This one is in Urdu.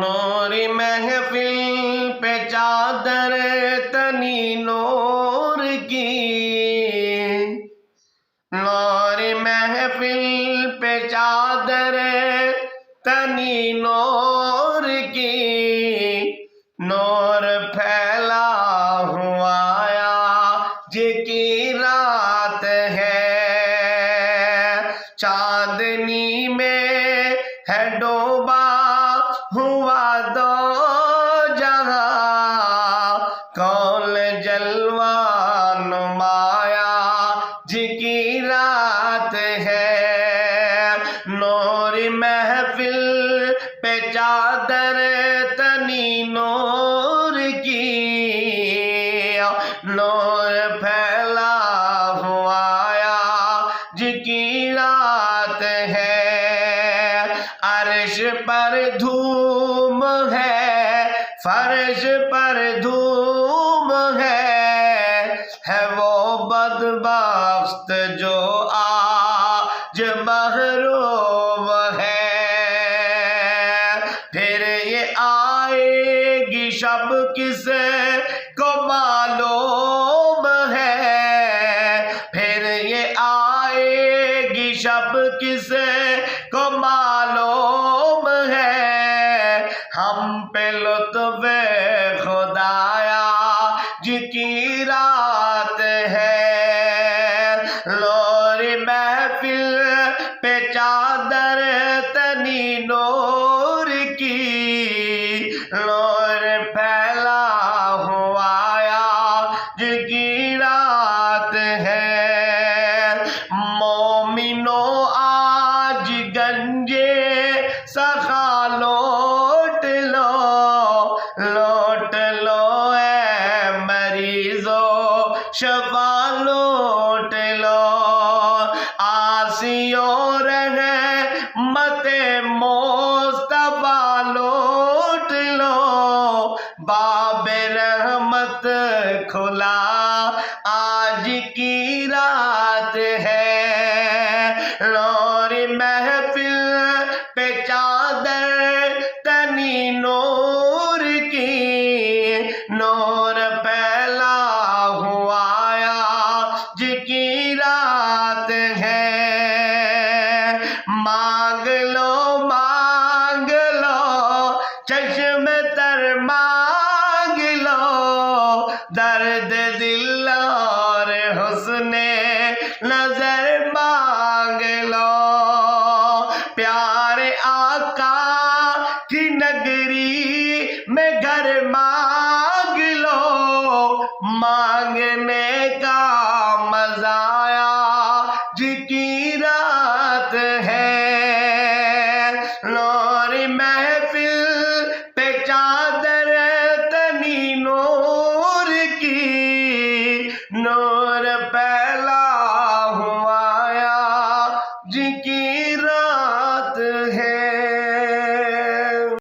نوری محفل پہ چادر تنی نور کی، نوری محفل پہ چادر تنی نور کی، نور پھیلا ہوا آج کی رات ہے، چاندنی میں ہے ڈوبا ہوا دو جہاں، کون جلوہ نمایا آج کی رات ہے، نوری محفل پہ چادر تنی نور کی، نور پھیلا ہوا آج کی رات ہے، عرش پر دھوم ہے فرش پر دھوم ہے وہ بدبخت جو آج محروم ہے، پھر یہ آئے گی شب کس کو معلوم ہے، پھر یہ آئے گی شب کس کو معلوم ہے، ہم پہ لطف خدایا آج کی رات ہے، نوری محفل پہ چادر تنی نور کی، نور پھیلا ہوا آج کی رات ہے، مومنو آج گنجے سخا لوٹ لو، لوٹ لو اے مریضو شفا لوٹ لو، آسیوں رحمت مصطفیٰ لوٹ لو، باب رحمت کھلا آج کی رات ہے، نوری محفل پہ چادر تنی نور کی، نور پھیلا ہوا آج کی رات ہے، مانگ لو چشم تر مانگ لو، درد دل اور حسن نظر مانگ لو، پیارے آقا کی نگری میں گھر مانگ لو، مانگنے کا مزہ آج کی رات ہے، نوری محفل پہ چادر تنی نور کی، نور پھیلا